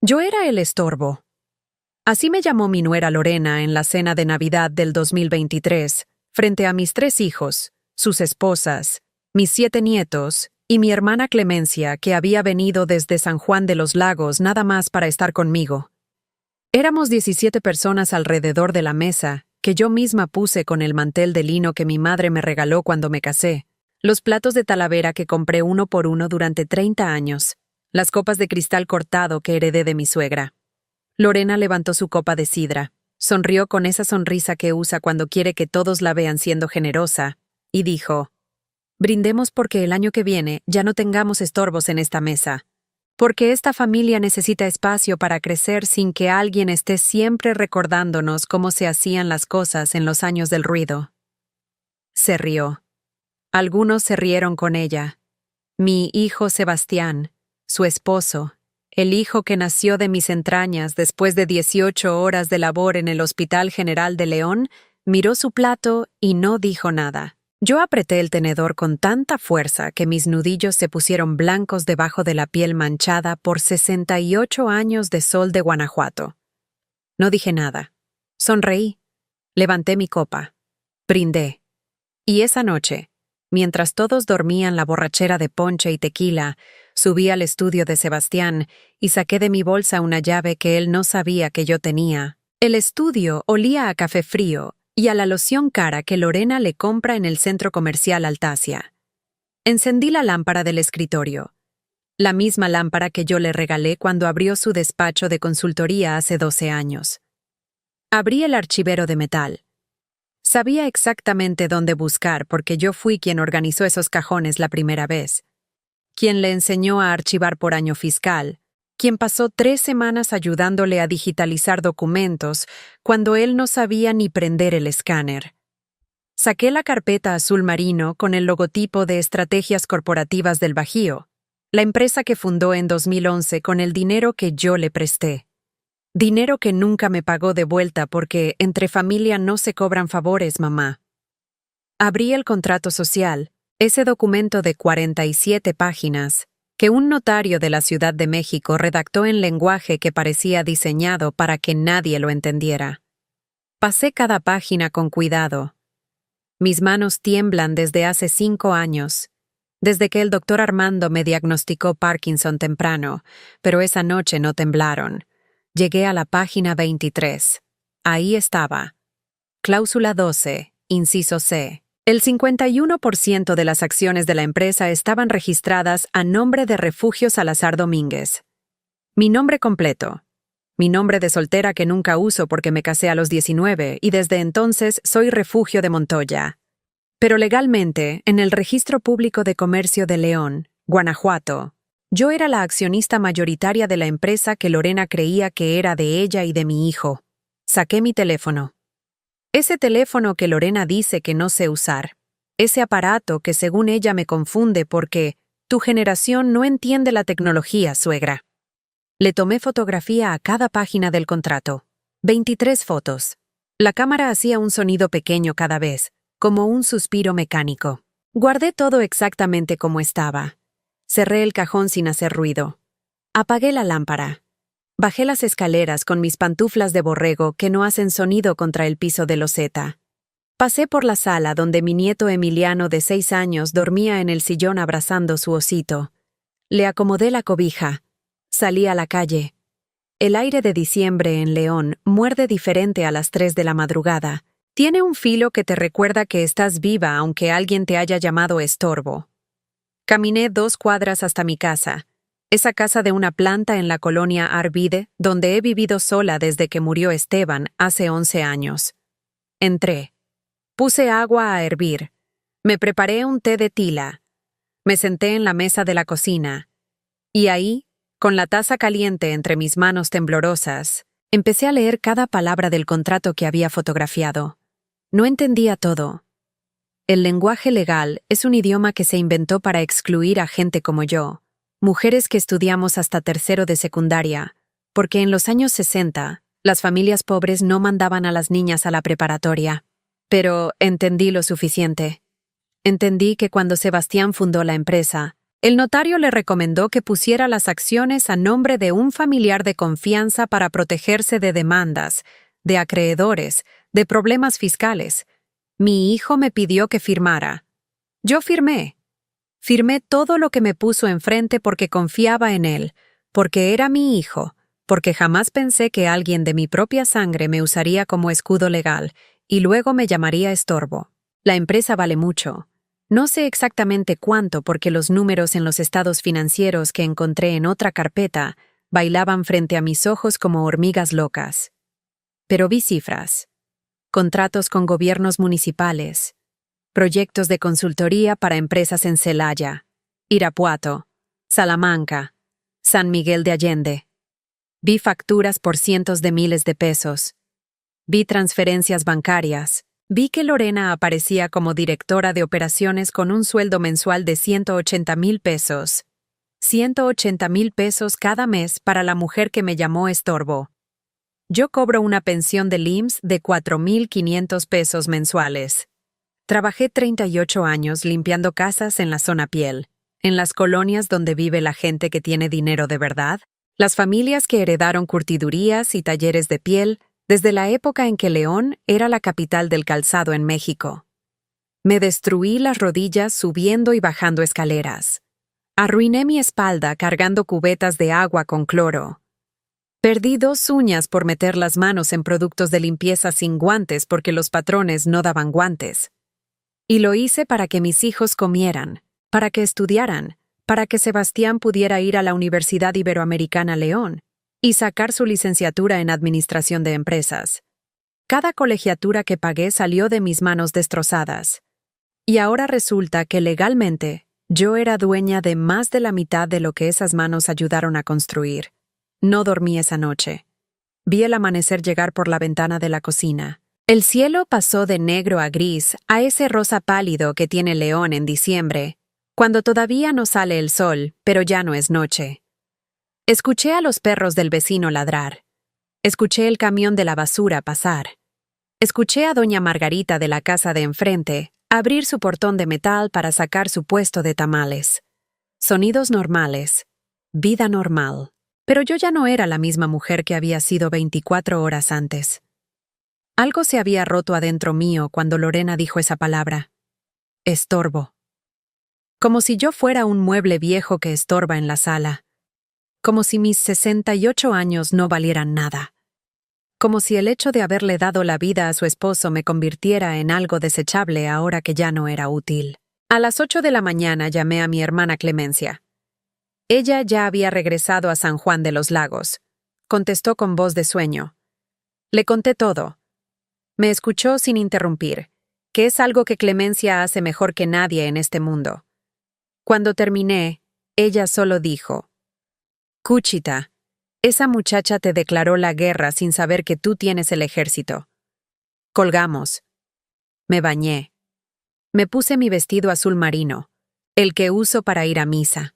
Yo era el estorbo. Así me llamó mi nuera Lorena en la cena de Navidad del 2023, frente a mis 3 hijos, sus esposas, mis 7 nietos y mi hermana Clemencia, que había venido desde San Juan de los Lagos nada más para estar conmigo. Éramos 17 personas alrededor de la mesa, que yo misma puse con el mantel de lino que mi madre me regaló cuando me casé, los platos de Talavera que compré uno por uno durante 30 años, las copas de cristal cortado que heredé de mi suegra. Lorena levantó su copa de sidra, sonrió con esa sonrisa que usa cuando quiere que todos la vean siendo generosa, y dijo: «Brindemos porque el año que viene ya no tengamos estorbos en esta mesa. Porque esta familia necesita espacio para crecer sin que alguien esté siempre recordándonos cómo se hacían las cosas en los años del ruido». Se rió. Algunos se rieron con ella. Mi hijo Sebastián, su esposo, el hijo que nació de mis entrañas después de 18 horas de labor en el Hospital General de León, miró su plato y no dijo nada. Yo apreté el tenedor con tanta fuerza que mis nudillos se pusieron blancos debajo de la piel manchada por 68 años de sol de Guanajuato. No dije nada. Sonreí. Levanté mi copa. Brindé. Y esa noche, mientras todos dormían la borrachera de ponche y tequila, subí al estudio de Sebastián y saqué de mi bolsa una llave que él no sabía que yo tenía. El estudio olía a café frío y a la loción cara que Lorena le compra en el centro comercial Altasia. Encendí la lámpara del escritorio, la misma lámpara que yo le regalé cuando abrió su despacho de consultoría hace 12 años. Abrí el archivero de metal. Sabía exactamente dónde buscar porque yo fui quien organizó esos cajones la primera vez, quien le enseñó a archivar por año fiscal, quien pasó 3 semanas ayudándole a digitalizar documentos cuando él no sabía ni prender el escáner. Saqué la carpeta azul marino con el logotipo de Estrategias Corporativas del Bajío, la empresa que fundó en 2011 con el dinero que yo le presté. Dinero que nunca me pagó de vuelta porque entre familia no se cobran favores, mamá. Abrí el contrato social, ese documento de 47 páginas, que un notario de la Ciudad de México redactó en lenguaje que parecía diseñado para que nadie lo entendiera. Pasé cada página con cuidado. Mis manos tiemblan desde hace 5 años, desde que el doctor Armando me diagnosticó Parkinson temprano, pero esa noche no temblaron. Llegué a la página 23. Ahí estaba. Cláusula 12, inciso C. El 51% de las acciones de la empresa estaban registradas a nombre de Refugio Salazar Domínguez. Mi nombre completo. Mi nombre de soltera que nunca uso porque me casé a los 19 y desde entonces soy Refugio de Montoya. Pero legalmente, en el Registro Público de Comercio de León, Guanajuato, yo era la accionista mayoritaria de la empresa que Lorena creía que era de ella y de mi hijo. Saqué mi teléfono. Ese teléfono que Lorena dice que no sé usar. Ese aparato que según ella me confunde porque tu generación no entiende la tecnología, suegra. Le tomé fotografía a cada página del contrato. 23 fotos. La cámara hacía un sonido pequeño cada vez, como un suspiro mecánico. Guardé todo exactamente como estaba. Cerré el cajón sin hacer ruido. Apagué la lámpara. Bajé las escaleras con mis pantuflas de borrego que no hacen sonido contra el piso de loseta. Pasé por la sala donde mi nieto Emiliano de 6 años dormía en el sillón abrazando su osito. Le acomodé la cobija. Salí a la calle. El aire de diciembre en León muerde diferente a las 3 de la madrugada. Tiene un filo que te recuerda que estás viva aunque alguien te haya llamado estorbo. Caminé 2 cuadras hasta mi casa. Esa casa de una planta en la colonia Arvide, donde he vivido sola desde que murió Esteban hace 11 años. Entré. Puse agua a hervir. Me preparé un té de tila. Me senté en la mesa de la cocina. Y ahí, con la taza caliente entre mis manos temblorosas, empecé a leer cada palabra del contrato que había fotografiado. No entendía todo. El lenguaje legal es un idioma que se inventó para excluir a gente como yo, mujeres que estudiamos hasta 3º de secundaria, porque en los años 60, las familias pobres no mandaban a las niñas a la preparatoria. Pero entendí lo suficiente. Entendí que cuando Sebastián fundó la empresa, El notario le recomendó que pusiera las acciones a nombre de un familiar de confianza para protegerse de demandas, de acreedores, de problemas fiscales. Mi hijo me pidió que firmara. Yo firmé. Firmé todo lo que me puso enfrente porque confiaba en él, porque era mi hijo, porque jamás pensé que alguien de mi propia sangre me usaría como escudo legal y luego me llamaría estorbo. La empresa vale mucho. No sé exactamente cuánto porque los números en los estados financieros que encontré en otra carpeta bailaban frente a mis ojos como hormigas locas. Pero vi cifras. Contratos con gobiernos municipales. Proyectos de consultoría para empresas en Celaya, Irapuato, Salamanca, San Miguel de Allende. Vi facturas por cientos de miles de pesos. Vi transferencias bancarias. Vi que Lorena aparecía como directora de operaciones con un sueldo mensual de 180,000 pesos. 180,000 pesos cada mes para la mujer que me llamó estorbo. Yo cobro una pensión del IMSS de 4,500 pesos mensuales. Trabajé 38 años limpiando casas en la zona piel, en las colonias donde vive la gente que tiene dinero de verdad, las familias que heredaron curtidurías y talleres de piel, desde la época en que León era la capital del calzado en México. Me destruí las rodillas subiendo y bajando escaleras. Arruiné mi espalda cargando cubetas de agua con cloro. Perdí 2 uñas por meter las manos en productos de limpieza sin guantes porque los patrones no daban guantes. Y lo hice para que mis hijos comieran, para que estudiaran, para que Sebastián pudiera ir a la Universidad Iberoamericana León y sacar su licenciatura en Administración de Empresas. Cada colegiatura que pagué salió de mis manos destrozadas. Y ahora resulta que legalmente yo era dueña de más de la mitad de lo que esas manos ayudaron a construir. No dormí esa noche. Vi el amanecer llegar por la ventana de la cocina. El cielo pasó de negro a gris a ese rosa pálido que tiene León en diciembre, cuando todavía no sale el sol, pero ya no es noche. Escuché a los perros del vecino ladrar. Escuché el camión de la basura pasar. Escuché a doña Margarita de la casa de enfrente abrir su portón de metal para sacar su puesto de tamales. Sonidos normales. Vida normal. Pero yo ya no era la misma mujer que había sido 24 horas antes. Algo se había roto adentro mío cuando Lorena dijo esa palabra. Estorbo. Como si yo fuera un mueble viejo que estorba en la sala. Como si mis 68 años no valieran nada. Como si el hecho de haberle dado la vida a su esposo me convirtiera en algo desechable ahora que ya no era útil. A las 8 de la mañana llamé a mi hermana Clemencia. Ella ya había regresado a San Juan de los Lagos. Contestó con voz de sueño. Le conté todo. Me escuchó sin interrumpir, que es algo que Clemencia hace mejor que nadie en este mundo. Cuando terminé, ella solo dijo: Cuchita, esa muchacha te declaró la guerra sin saber que tú tienes el ejército. Colgamos. Me bañé. Me puse mi vestido azul marino, el que uso para ir a misa.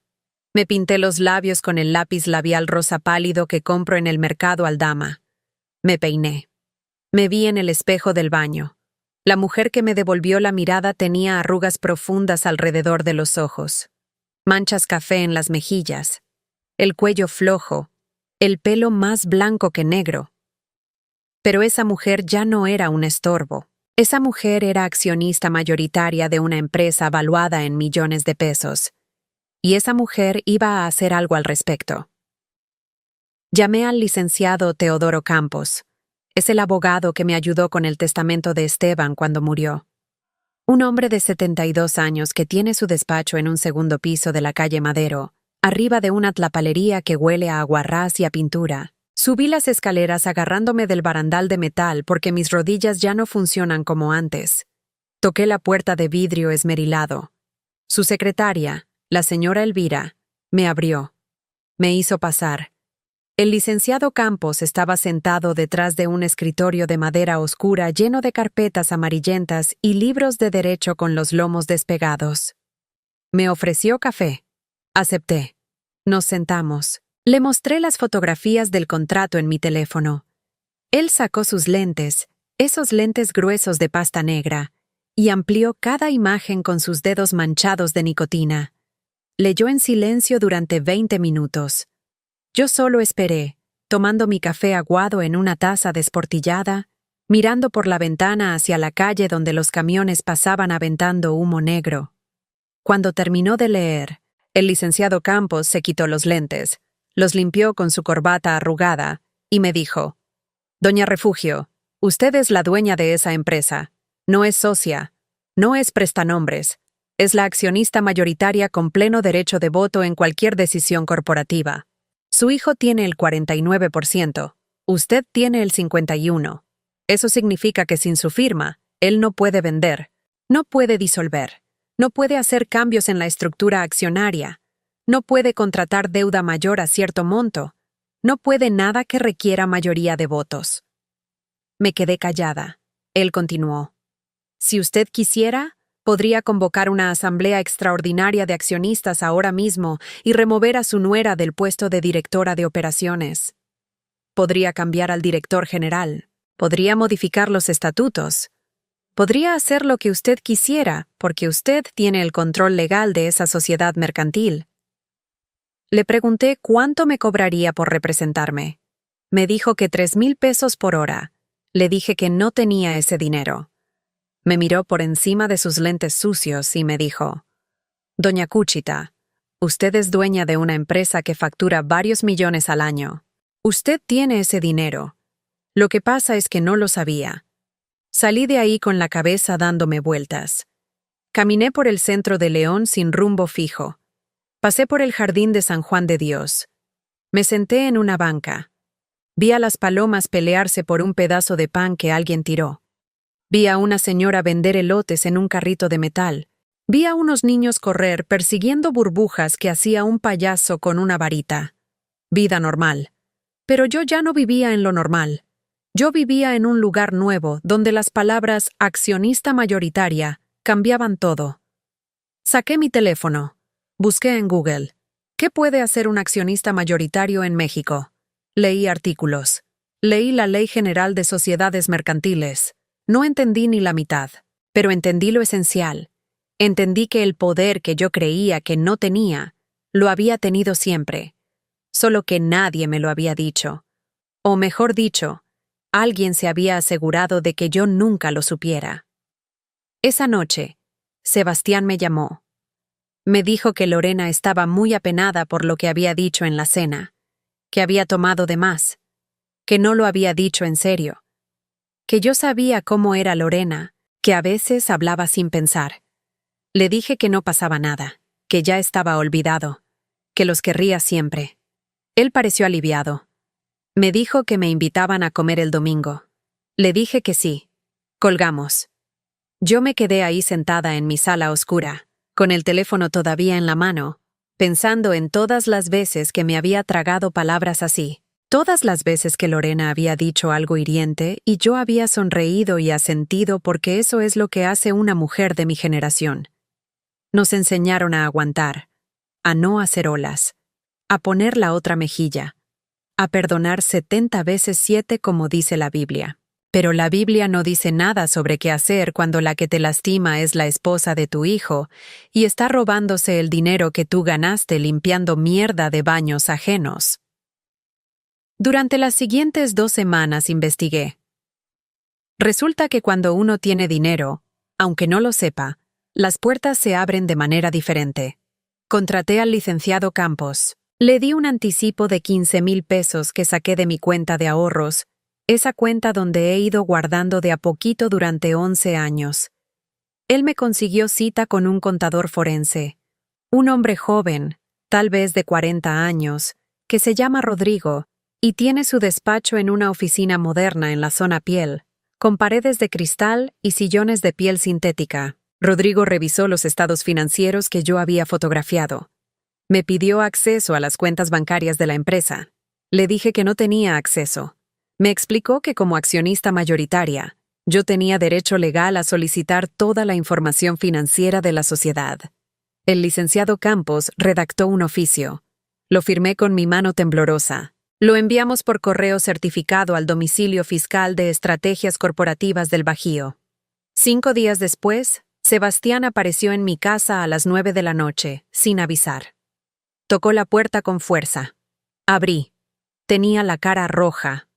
Me pinté los labios con el lápiz labial rosa pálido que compro en el mercado Aldama. Me peiné. Me vi en el espejo del baño. La mujer que me devolvió la mirada tenía arrugas profundas alrededor de los ojos, manchas café en las mejillas, el cuello flojo, el pelo más blanco que negro. Pero esa mujer ya no era un estorbo. Esa mujer era accionista mayoritaria de una empresa valuada en millones de pesos. Y esa mujer iba a hacer algo al respecto. Llamé al licenciado Teodoro Campos. Es el abogado que me ayudó con el testamento de Esteban cuando murió. Un hombre de 72 años que tiene su despacho en un segundo piso de la calle Madero, arriba de una tlapalería que huele a aguarrás y a pintura. Subí las escaleras agarrándome del barandal de metal porque mis rodillas ya no funcionan como antes. Toqué la puerta de vidrio esmerilado. Su secretaria, la señora Elvira, me abrió. Me hizo pasar. El licenciado Campos estaba sentado detrás de un escritorio de madera oscura lleno de carpetas amarillentas y libros de derecho con los lomos despegados. Me ofreció café. Acepté. Nos sentamos. Le mostré las fotografías del contrato en mi teléfono. Él sacó sus lentes, esos lentes gruesos de pasta negra, y amplió cada imagen con sus dedos manchados de nicotina. Leyó en silencio durante 20 minutos. Yo solo esperé, tomando mi café aguado en una taza desportillada, mirando por la ventana hacia la calle donde los camiones pasaban aventando humo negro. Cuando terminó de leer, el licenciado Campos se quitó los lentes, los limpió con su corbata arrugada y me dijo: «Doña Refugio, usted es la dueña de esa empresa. No es socia, no es prestanombres. Es la accionista mayoritaria con pleno derecho de voto en cualquier decisión corporativa. Su hijo tiene el 49%, usted tiene el 51%. Eso significa que sin su firma, él no puede vender, no puede disolver, no puede hacer cambios en la estructura accionaria, no puede contratar deuda mayor a cierto monto, no puede nada que requiera mayoría de votos». Me quedé callada. Él continuó: «Si usted quisiera, podría convocar una asamblea extraordinaria de accionistas ahora mismo y remover a su nuera del puesto de directora de operaciones. Podría cambiar al director general. Podría modificar los estatutos. Podría hacer lo que usted quisiera, porque usted tiene el control legal de esa sociedad mercantil». Le pregunté cuánto me cobraría por representarme. Me dijo que 3,000 pesos por hora. Le dije que no tenía ese dinero. Me miró por encima de sus lentes sucios y me dijo: «Doña Cuchita, usted es dueña de una empresa que factura varios millones al año. Usted tiene ese dinero. Lo que pasa es que no lo sabía». Salí de ahí con la cabeza dándome vueltas. Caminé por el centro de León sin rumbo fijo. Pasé por el jardín de San Juan de Dios. Me senté en una banca. Vi a las palomas pelearse por un pedazo de pan que alguien tiró. Vi a una señora vender elotes en un carrito de metal. Vi a unos niños correr persiguiendo burbujas que hacía un payaso con una varita. Vida normal. Pero yo ya no vivía en lo normal. Yo vivía en un lugar nuevo donde las palabras accionista mayoritaria cambiaban todo. Saqué mi teléfono. Busqué en Google: ¿qué puede hacer un accionista mayoritario en México? Leí artículos. Leí la Ley General de Sociedades Mercantiles. No entendí ni la mitad, pero entendí lo esencial. Entendí que el poder que yo creía que no tenía, lo había tenido siempre. Solo que nadie me lo había dicho. O mejor dicho, alguien se había asegurado de que yo nunca lo supiera. Esa noche, Sebastián me llamó. Me dijo que Lorena estaba muy apenada por lo que había dicho en la cena, que había tomado de más, que no lo había dicho en serio, que yo sabía cómo era Lorena, que a veces hablaba sin pensar. Le dije que no pasaba nada, que ya estaba olvidado, que los querría siempre. Él pareció aliviado. Me dijo que me invitaban a comer el domingo. Le dije que sí. Colgamos. Yo me quedé ahí sentada en mi sala oscura, con el teléfono todavía en la mano, pensando en todas las veces que me había tragado palabras así, todas las veces que Lorena había dicho algo hiriente y yo había sonreído y asentido porque eso es lo que hace una mujer de mi generación. Nos enseñaron a aguantar, a no hacer olas, a poner la otra mejilla, a perdonar 70 veces 7 como dice la Biblia. Pero la Biblia no dice nada sobre qué hacer cuando la que te lastima es la esposa de tu hijo y está robándose el dinero que tú ganaste limpiando mierda de baños ajenos. Durante las siguientes 2 semanas investigué. Resulta que cuando uno tiene dinero, aunque no lo sepa, las puertas se abren de manera diferente. Contraté al licenciado Campos. Le di un anticipo de 15,000 pesos que saqué de mi cuenta de ahorros, esa cuenta donde he ido guardando de a poquito durante 11 años. Él me consiguió cita con un contador forense, un hombre joven, tal vez de 40 años, que se llama Rodrigo y tiene su despacho en una oficina moderna en la zona piel, con paredes de cristal y sillones de piel sintética. Rodrigo revisó los estados financieros que yo había fotografiado. Me pidió acceso a las cuentas bancarias de la empresa. Le dije que no tenía acceso. Me explicó que como accionista mayoritaria, yo tenía derecho legal a solicitar toda la información financiera de la sociedad. El licenciado Campos redactó un oficio. Lo firmé con mi mano temblorosa. Lo enviamos por correo certificado al domicilio fiscal de Estrategias Corporativas del Bajío. 5 días después, Sebastián apareció en mi casa a las 9 de la noche, sin avisar. Tocó la puerta con fuerza. Abrí. Tenía la cara roja.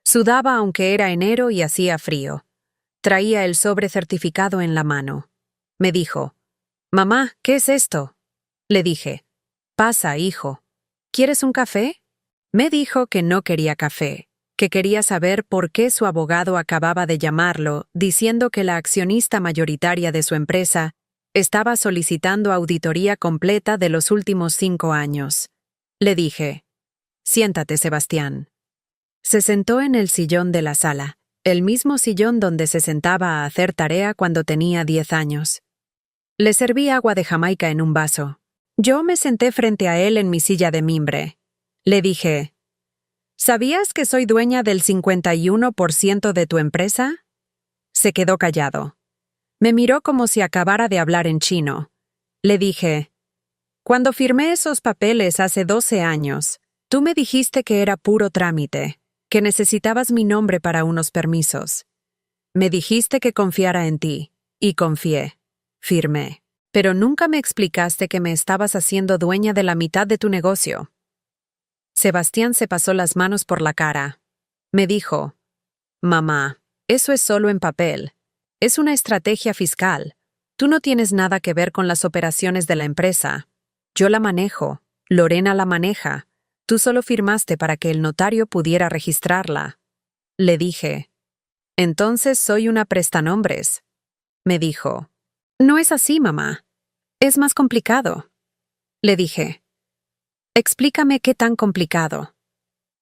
Sudaba aunque era enero y hacía frío. Traía el sobre certificado en la mano. Me dijo, «Mamá, ¿qué es esto?» Le dije, «Pasa, hijo. ¿Quieres un café?» Me dijo que no quería café, que quería saber por qué su abogado acababa de llamarlo, diciendo que la accionista mayoritaria de su empresa estaba solicitando auditoría completa de los últimos 5 años. Le dije, «Siéntate, Sebastián». Se sentó en el sillón de la sala, el mismo sillón donde se sentaba a hacer tarea cuando tenía 10 años. Le serví agua de Jamaica en un vaso. Yo me senté frente a él en mi silla de mimbre. Le dije, «¿Sabías que soy dueña del 51% de tu empresa?» Se quedó callado. Me miró como si acabara de hablar en chino. Le dije, «Cuando firmé esos papeles hace 12 años, tú me dijiste que era puro trámite, que necesitabas mi nombre para unos permisos. Me dijiste que confiara en ti, y confié. Firmé. Pero nunca me explicaste que me estabas haciendo dueña de la mitad de tu negocio». Sebastián se pasó las manos por la cara. Me dijo, «Mamá, eso es solo en papel. Es una estrategia fiscal. Tú no tienes nada que ver con las operaciones de la empresa. Yo la manejo. Lorena la maneja. Tú solo firmaste para que el notario pudiera registrarla». Le dije, «Entonces soy una prestanombres». Me dijo, «No es así, mamá. Es más complicado». Le dije, «Explícame qué tan complicado».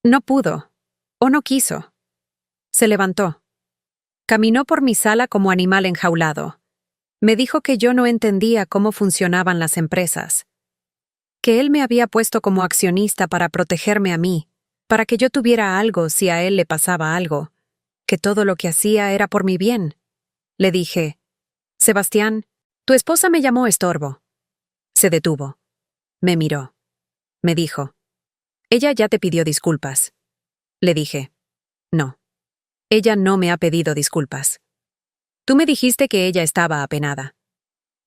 No pudo, o no quiso. Se levantó. Caminó por mi sala como animal enjaulado. Me dijo que yo no entendía cómo funcionaban las empresas, que él me había puesto como accionista para protegerme a mí, para que yo tuviera algo si a él le pasaba algo, que todo lo que hacía era por mi bien. Le dije, «Sebastián, tu esposa me llamó estorbo». Se detuvo. Me miró. Me dijo, «Ella ya te pidió disculpas». Le dije, «No. Ella no me ha pedido disculpas. Tú me dijiste que ella estaba apenada,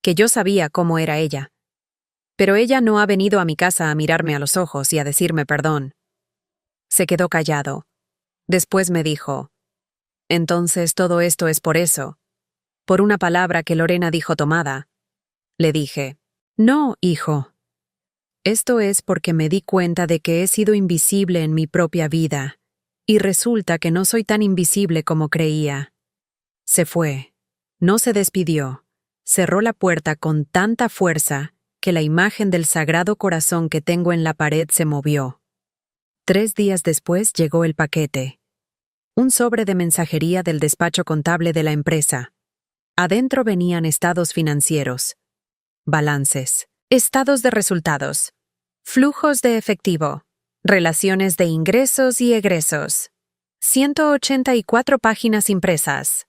que yo sabía cómo era ella. Pero ella no ha venido a mi casa a mirarme a los ojos y a decirme perdón». Se quedó callado. Después me dijo, «Entonces todo esto es por eso, por una palabra que Lorena dijo tomada». Le dije, «No, hijo. Esto es porque me di cuenta de que he sido invisible en mi propia vida, y resulta que no soy tan invisible como creía». Se fue. No se despidió. Cerró la puerta con tanta fuerza que la imagen del Sagrado Corazón que tengo en la pared se movió. 3 días después llegó el paquete. Un sobre de mensajería del despacho contable de la empresa. Adentro venían estados financieros, balances, estados de resultados, flujos de efectivo, relaciones de ingresos y egresos. 184 páginas impresas.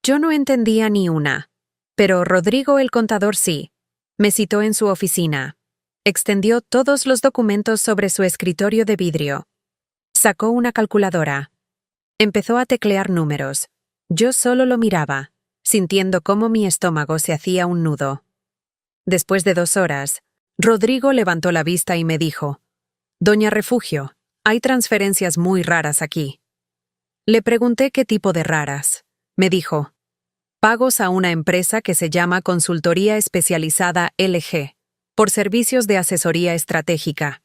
Yo no entendía ni una, pero Rodrigo el contador sí. Me citó en su oficina. Extendió todos los documentos sobre su escritorio de vidrio. Sacó una calculadora. Empezó a teclear números. Yo solo lo miraba, sintiendo cómo mi estómago se hacía un nudo. Después de 2 horas, Rodrigo levantó la vista y me dijo, «Doña Refugio, hay transferencias muy raras aquí». Le pregunté qué tipo de raras. Me dijo, «Pagos a una empresa que se llama Consultoría Especializada LG, por servicios de asesoría estratégica.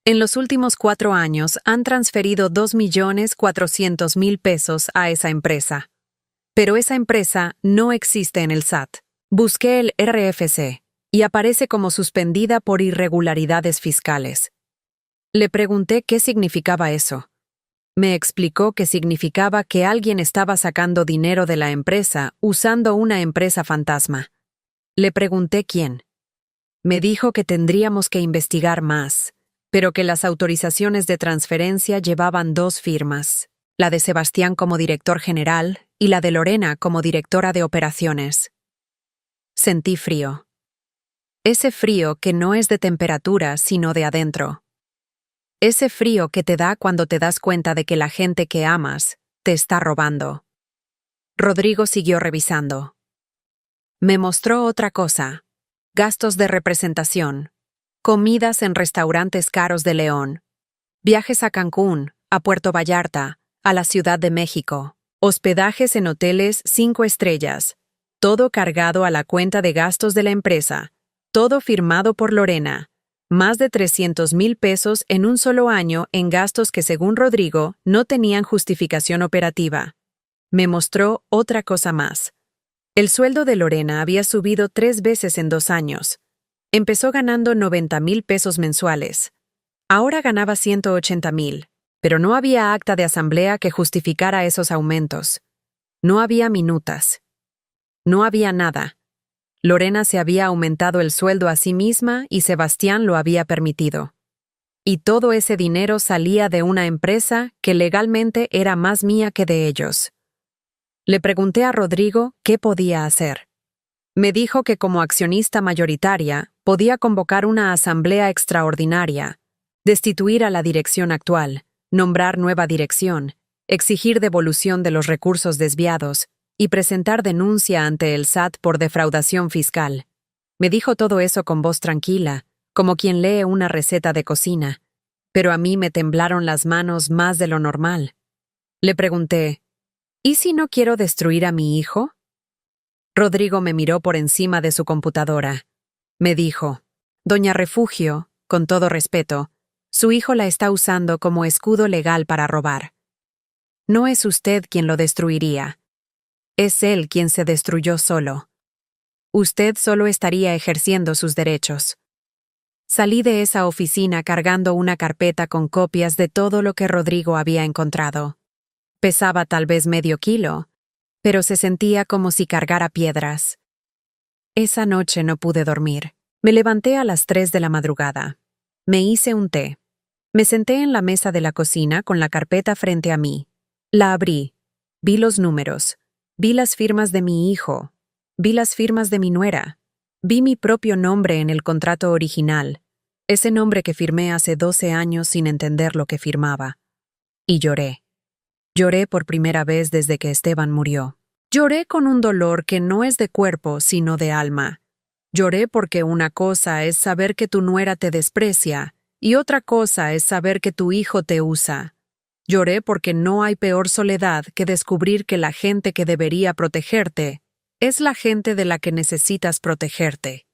En los últimos 4 años han transferido 2.400.000 pesos a esa empresa. Pero esa empresa no existe en el SAT. Busqué el RFC y aparece como suspendida por irregularidades fiscales». Le pregunté qué significaba eso. Me explicó que significaba que alguien estaba sacando dinero de la empresa usando una empresa fantasma. Le pregunté quién. Me dijo que tendríamos que investigar más, pero que las autorizaciones de transferencia llevaban 2 firmas, la de Sebastián como director general y la de Lorena como directora de operaciones. Sentí frío. Ese frío que no es de temperatura, sino de adentro. Ese frío que te da cuando te das cuenta de que la gente que amas te está robando. Rodrigo siguió revisando. Me mostró otra cosa. Gastos de representación. Comidas en restaurantes caros de León. Viajes a Cancún, a Puerto Vallarta, a la Ciudad de México. Hospedajes en hoteles 5 estrellas. Todo cargado a la cuenta de gastos de la empresa. Todo firmado por Lorena. Más de 300,000 pesos en un solo año en gastos que, según Rodrigo, no tenían justificación operativa. Me mostró otra cosa más. El sueldo de Lorena había subido 3 veces en 2 años. Empezó ganando 90,000 pesos mensuales. Ahora ganaba 180,000, pero no había acta de asamblea que justificara esos aumentos. No había minutas. No había nada. Lorena se había aumentado el sueldo a sí misma y Sebastián lo había permitido. Y todo ese dinero salía de una empresa que legalmente era más mía que de ellos. Le pregunté a Rodrigo qué podía hacer. Me dijo que como accionista mayoritaria podía convocar una asamblea extraordinaria, destituir a la dirección actual, nombrar nueva dirección, exigir devolución de los recursos desviados y presentar denuncia ante el SAT por defraudación fiscal. Me dijo todo eso con voz tranquila, como quien lee una receta de cocina, pero a mí me temblaron las manos más de lo normal. Le pregunté, ¿y si no quiero destruir a mi hijo? Rodrigo me miró por encima de su computadora. Me dijo, Doña Refugio, con todo respeto, su hijo la está usando como escudo legal para robar. No es usted quien lo destruiría. Es él quien se destruyó solo. Usted solo estaría ejerciendo sus derechos. Salí de esa oficina cargando una carpeta con copias de todo lo que Rodrigo había encontrado. Pesaba tal vez medio kilo, pero se sentía como si cargara piedras. Esa noche no pude dormir. Me levanté a las 3 de la madrugada. Me hice un té. Me senté en la mesa de la cocina con la carpeta frente a mí. La abrí. Vi los números. Vi las firmas de mi hijo. Vi las firmas de mi nuera. Vi mi propio nombre en el contrato original. Ese nombre que firmé hace 12 años sin entender lo que firmaba. Y lloré. Lloré por primera vez desde que Esteban murió. Lloré con un dolor que no es de cuerpo, sino de alma. Lloré porque una cosa es saber que tu nuera te desprecia y otra cosa es saber que tu hijo te usa. Lloré porque no hay peor soledad que descubrir que la gente que debería protegerte es la gente de la que necesitas protegerte.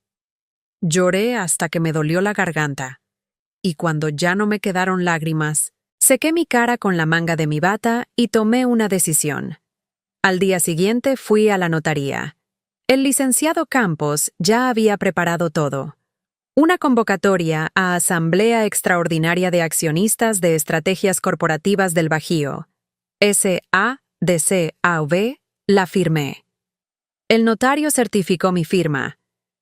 Lloré hasta que me dolió la garganta. Y cuando ya no me quedaron lágrimas, sequé mi cara con la manga de mi bata y tomé una decisión. Al día siguiente fui a la notaría. El licenciado Campos ya había preparado todo. Una convocatoria a Asamblea Extraordinaria de Accionistas de Estrategias Corporativas del Bajío. SADCAV, la firmé. El notario certificó mi firma.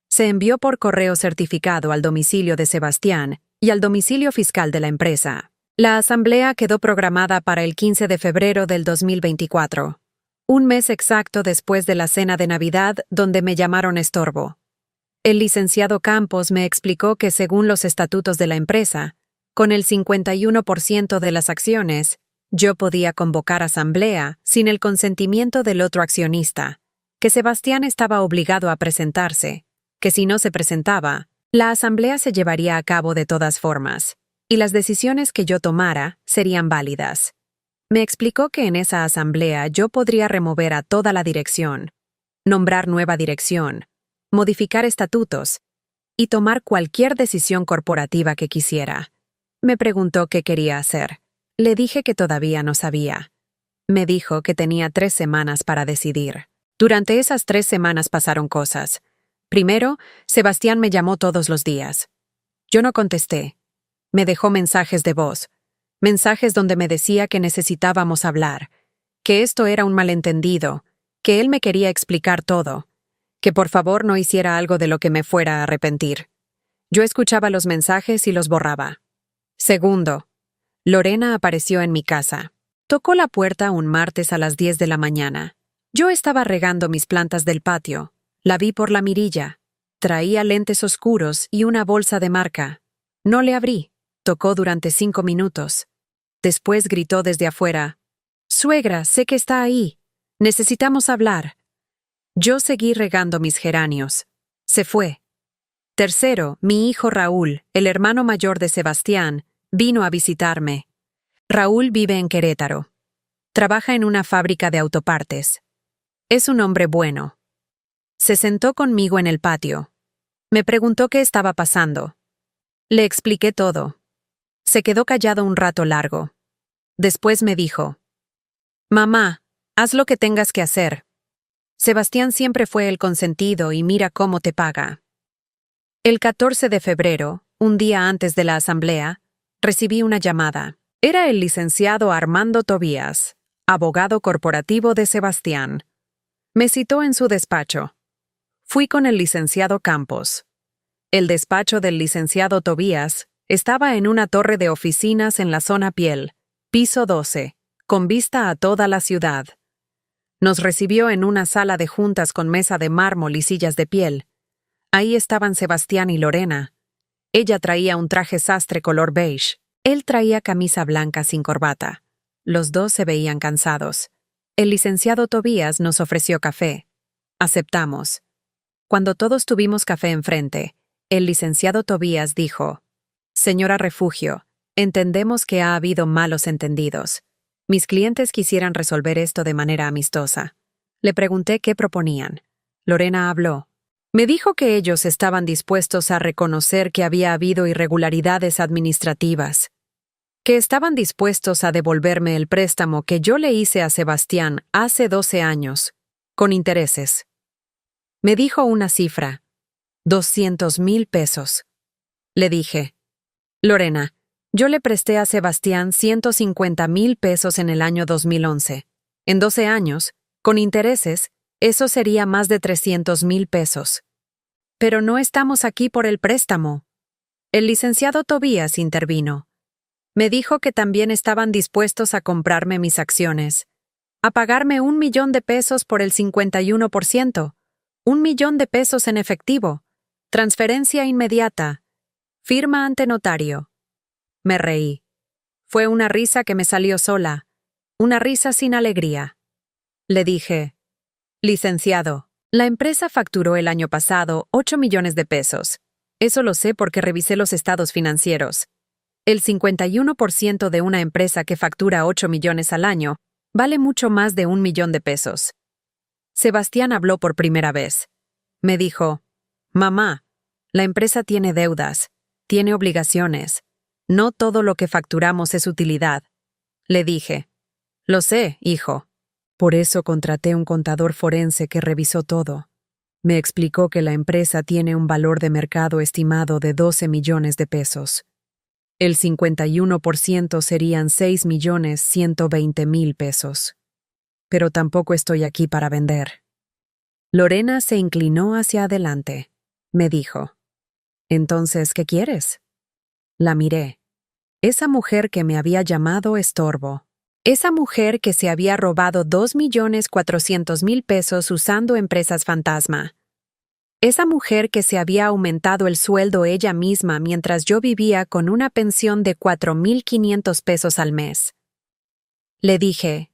Se envió por correo certificado al domicilio de Sebastián y al domicilio fiscal de la empresa. La asamblea quedó programada para el 15 de febrero del 2024. Un mes exacto después de la cena de Navidad donde me llamaron estorbo. El licenciado Campos me explicó que según los estatutos de la empresa, con el 51% de las acciones, yo podía convocar asamblea sin el consentimiento del otro accionista, que Sebastián estaba obligado a presentarse, que si no se presentaba, la asamblea se llevaría a cabo de todas formas, y las decisiones que yo tomara serían válidas. Me explicó que en esa asamblea yo podría remover a toda la dirección, nombrar nueva dirección, modificar estatutos y tomar cualquier decisión corporativa que quisiera. Me preguntó qué quería hacer. Le dije que todavía no sabía. Me dijo que tenía 3 semanas para decidir. Durante esas 3 semanas pasaron cosas. Primero, Sebastián me llamó todos los días. Yo no contesté. Me dejó mensajes de voz. Mensajes donde me decía que necesitábamos hablar, que esto era un malentendido, que él me quería explicar todo, que por favor no hiciera algo de lo que me fuera a arrepentir. Yo escuchaba los mensajes y los borraba. Segundo, Lorena apareció en mi casa. Tocó la puerta un martes a las 10 de la mañana. Yo estaba regando mis plantas del patio. La vi por la mirilla. Traía lentes oscuros y una bolsa de marca. No le abrí. Tocó durante 5 minutos. Después gritó desde afuera: «Suegra, sé que está ahí. Necesitamos hablar». Yo seguí regando mis geranios. Se fue. Tercero, mi hijo Raúl, el hermano mayor de Sebastián, vino a visitarme. Raúl vive en Querétaro. Trabaja en una fábrica de autopartes. Es un hombre bueno. Se sentó conmigo en el patio. Me preguntó qué estaba pasando. Le expliqué todo. Se quedó callado un rato largo. Después me dijo: «Mamá, haz lo que tengas que hacer. Sebastián siempre fue el consentido y mira cómo te paga». El 14 de febrero, un día antes de la asamblea, recibí una llamada. Era el licenciado Armando Tobías, abogado corporativo de Sebastián. Me citó en su despacho. Fui con el licenciado Campos. El despacho del licenciado Tobías estaba en una torre de oficinas en la zona Piel, piso 12, con vista a toda la ciudad. Nos recibió en una sala de juntas con mesa de mármol y sillas de piel. Ahí estaban Sebastián y Lorena. Ella traía un traje sastre color beige. Él traía camisa blanca sin corbata. Los dos se veían cansados. El licenciado Tobías nos ofreció café. Aceptamos. Cuando todos tuvimos café enfrente, el licenciado Tobías dijo: «Señora Refugio, entendemos que ha habido malos entendidos. Mis clientes quisieran resolver esto de manera amistosa». Le pregunté qué proponían. Lorena habló. Me dijo que ellos estaban dispuestos a reconocer que había habido irregularidades administrativas, que estaban dispuestos a devolverme el préstamo que yo le hice a Sebastián hace 12 años, con intereses. Me dijo una cifra: 200,000 pesos. Le dije: «Lorena, yo le presté a Sebastián 150,000 pesos en el año 2011. En 12 años, con intereses, eso sería más de 300,000 pesos. Pero no estamos aquí por el préstamo». El licenciado Tobías intervino. Me dijo que también estaban dispuestos a comprarme mis acciones, a pagarme 1,000,000 de pesos por el 51%, 1,000,000 de pesos en efectivo, transferencia inmediata, firma ante notario. Me reí. Fue una risa que me salió sola, una risa sin alegría. Le dije: «Licenciado, la empresa facturó el año pasado 8 millones de pesos. Eso lo sé porque revisé los estados financieros. El 51% de una empresa que factura 8 millones al año vale mucho más de 1,000,000 de pesos». Sebastián habló por primera vez. Me dijo: «Mamá, la empresa tiene deudas, tiene obligaciones. No todo lo que facturamos es utilidad». Le dije: «Lo sé, hijo. Por eso contraté un contador forense que revisó todo. Me explicó que la empresa tiene un valor de mercado estimado de 12 millones de pesos. El 51% serían 6,120,000 pesos. Pero tampoco estoy aquí para vender». Lorena se inclinó hacia adelante. Me dijo: «Entonces, ¿qué quieres?». La miré. Esa mujer que me había llamado estorbo. Esa mujer que se había robado 2,400,000 pesos usando empresas fantasma. Esa mujer que se había aumentado el sueldo ella misma mientras yo vivía con una pensión de 4,500 pesos al mes. Le dije: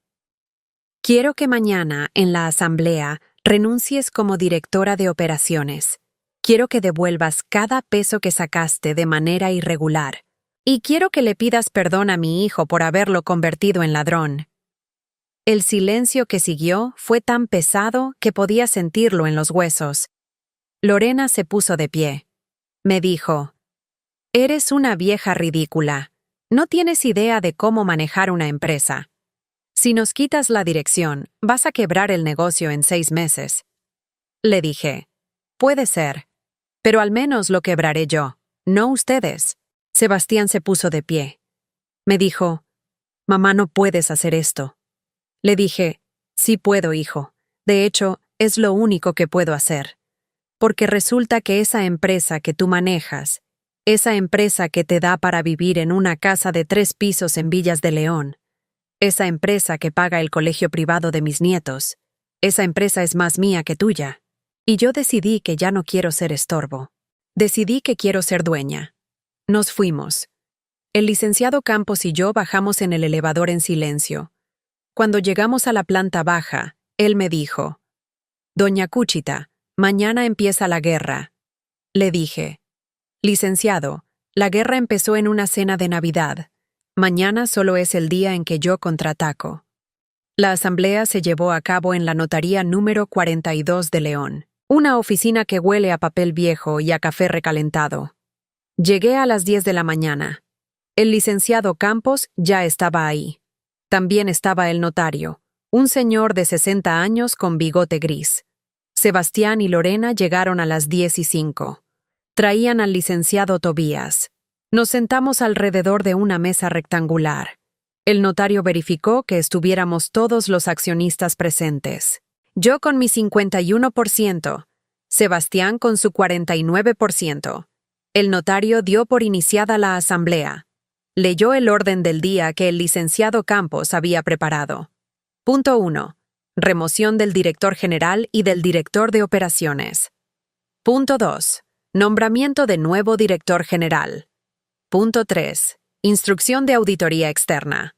«Quiero que mañana, en la asamblea, renuncies como directora de operaciones. Quiero que devuelvas cada peso que sacaste de manera irregular. Y quiero que le pidas perdón a mi hijo por haberlo convertido en ladrón». El silencio que siguió fue tan pesado que podía sentirlo en los huesos. Lorena se puso de pie. Me dijo: «Eres una vieja ridícula. No tienes idea de cómo manejar una empresa. Si nos quitas la dirección, vas a quebrar el negocio en 6 meses». Le dije: «Puede ser. Pero al menos lo quebraré yo, no ustedes». Sebastián se puso de pie. Me dijo: «Mamá, no puedes hacer esto». Le dije: «Sí puedo, hijo. De hecho, es lo único que puedo hacer. Porque resulta que esa empresa que tú manejas, esa empresa que te da para vivir en una casa de 3 pisos en Villas de León, esa empresa que paga el colegio privado de mis nietos, esa empresa es más mía que tuya. Y yo decidí que ya no quiero ser estorbo. Decidí que quiero ser dueña». Nos fuimos. El licenciado Campos y yo bajamos en el elevador en silencio. Cuando llegamos a la planta baja, él me dijo: Doña Cuchita, mañana empieza la guerra. Le dije. Licenciado, la guerra empezó en una cena de Navidad. Mañana solo es el día en que yo contraataco. La asamblea se llevó a cabo en la notaría número 42 de León, una oficina que huele a papel viejo y a café recalentado. Llegué a las 10 de la mañana. El licenciado Campos ya estaba ahí. También estaba el notario, un señor de 60 años con bigote gris. Sebastián y Lorena llegaron a las 10:05. Traían al licenciado Tobías. Nos sentamos alrededor de una mesa rectangular. El notario verificó que estuviéramos todos los accionistas presentes. Yo con mi 51%, Sebastián con su 49%. El notario dio por iniciada la asamblea. Leyó el orden del día que el licenciado Campos había preparado. Punto 1. Remoción del director general y del director de operaciones. Punto 2. Nombramiento de nuevo director general. Punto 3. Instrucción de auditoría externa.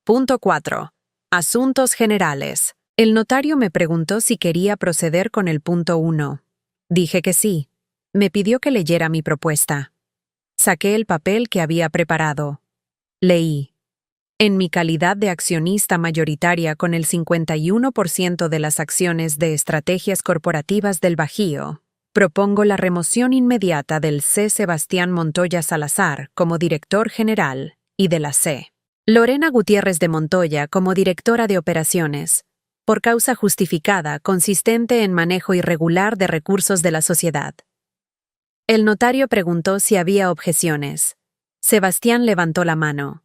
Punto 4. Asuntos generales. El notario me preguntó si quería proceder con el punto 1. Dije que sí. Me pidió que leyera mi propuesta. Saqué el papel que había preparado. Leí. En mi calidad de accionista mayoritaria con el 51% de las acciones de Estrategias Corporativas del Bajío, propongo la remoción inmediata del C. Sebastián Montoya Salazar como director general y de la C. Lorena Gutiérrez de Montoya como directora de operaciones, por causa justificada consistente en manejo irregular de recursos de la sociedad. El notario preguntó si había objeciones. Sebastián levantó la mano.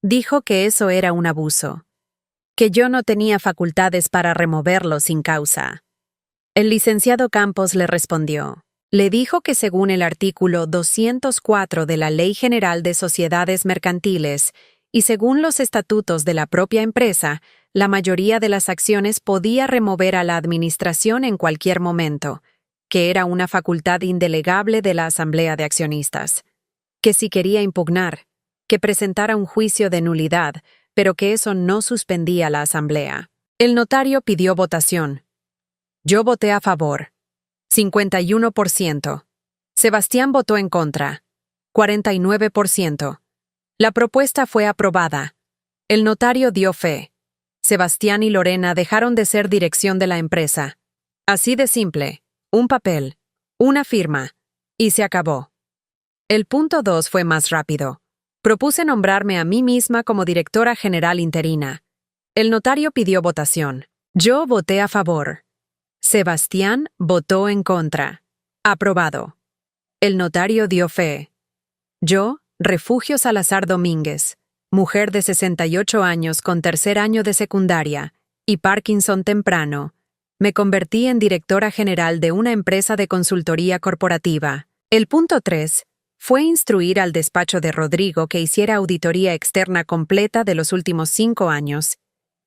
Dijo que eso era un abuso, que yo no tenía facultades para removerlo sin causa. El licenciado Campos le respondió. Le dijo que según el artículo 204 de la Ley General de Sociedades Mercantiles y según los estatutos de la propia empresa, la mayoría de las acciones podía remover a la administración en cualquier momento, que era una facultad indelegable de la Asamblea de Accionistas, que si quería impugnar, que presentara un juicio de nulidad, pero que eso no suspendía la asamblea. El notario pidió votación. Yo voté a favor. 51%. Sebastián votó en contra. 49%. La propuesta fue aprobada. El notario dio fe. Sebastián y Lorena dejaron de ser dirección de la empresa. Así de simple. Un papel. Una firma. Y se acabó. El punto 2 fue más rápido. Propuse nombrarme a mí misma como directora general interina. El notario pidió votación. Yo voté a favor. Sebastián votó en contra. Aprobado. El notario dio fe. Yo, Refugio Salazar Domínguez, mujer de 68 años con tercer año de secundaria y Parkinson temprano, me convertí en directora general de una empresa de consultoría corporativa. El punto 3 fue instruir al despacho de Rodrigo que hiciera auditoría externa completa de los últimos 5 años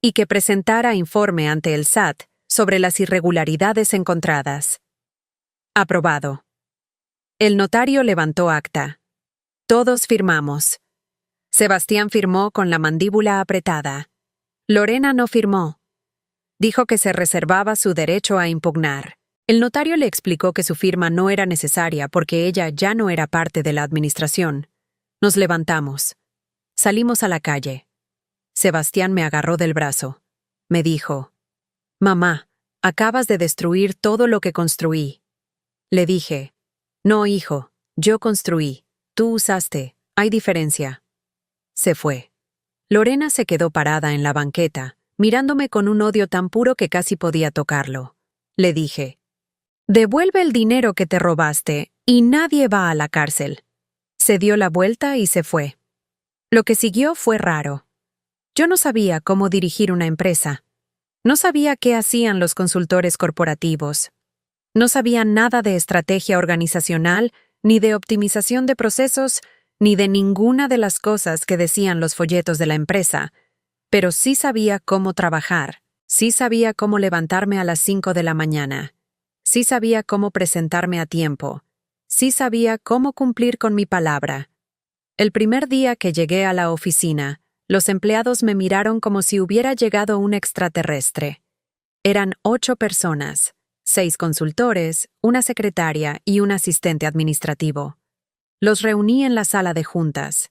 y que presentara informe ante el SAT sobre las irregularidades encontradas. Aprobado. El notario levantó acta. Todos firmamos. Sebastián firmó con la mandíbula apretada. Lorena no firmó. Dijo que se reservaba su derecho a impugnar. El notario le explicó que su firma no era necesaria porque ella ya no era parte de la administración. Nos levantamos. Salimos a la calle. Sebastián me agarró del brazo. Me dijo, «Mamá, acabas de destruir todo lo que construí». Le dije, «No, hijo, yo construí. Tú usaste. Hay diferencia». Se fue. Lorena se quedó parada en la banqueta, mirándome con un odio tan puro que casi podía tocarlo. Le dije, «Devuelve el dinero que te robaste y nadie va a la cárcel». Se dio la vuelta y se fue. Lo que siguió fue raro. Yo no sabía cómo dirigir una empresa. No sabía qué hacían los consultores corporativos. No sabía nada de estrategia organizacional, ni de optimización de procesos, ni de ninguna de las cosas que decían los folletos de la empresa, pero sí sabía cómo trabajar, sí sabía cómo levantarme a las 5 de la mañana. Sí sabía cómo presentarme a tiempo. Sí sabía cómo cumplir con mi palabra. El primer día que llegué a la oficina, los empleados me miraron como si hubiera llegado un extraterrestre. Eran 8 personas, 6 consultores, una secretaria y un asistente administrativo. Los reuní en la sala de juntas.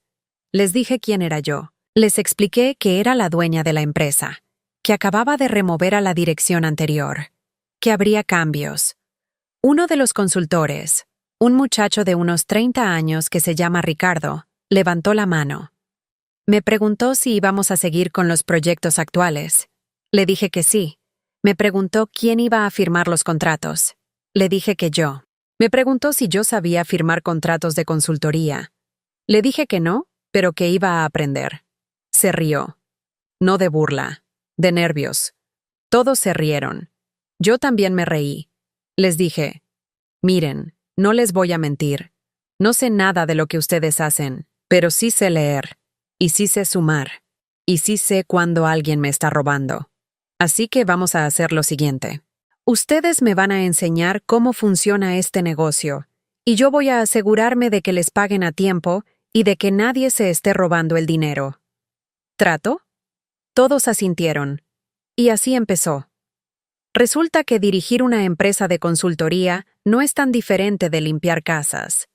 Les dije quién era yo. Les expliqué que era la dueña de la empresa, que acababa de remover a la dirección anterior, que habría cambios. Uno de los consultores, un muchacho de unos 30 años que se llama Ricardo, levantó la mano. Me preguntó si íbamos a seguir con los proyectos actuales. Le dije que sí. Me preguntó quién iba a firmar los contratos. Le dije que yo. Me preguntó si yo sabía firmar contratos de consultoría. Le dije que no, pero que iba a aprender. Se rió. No de burla, de nervios. Todos se rieron. Yo también me reí. Les dije, miren, no les voy a mentir. No sé nada de lo que ustedes hacen, pero sí sé leer, y sí sé sumar, y sí sé cuándo alguien me está robando. Así que vamos a hacer lo siguiente. Ustedes me van a enseñar cómo funciona este negocio, y yo voy a asegurarme de que les paguen a tiempo y de que nadie se esté robando el dinero. ¿Trato? Todos asintieron. Y así empezó. Resulta que dirigir una empresa de consultoría no es tan diferente de limpiar casas.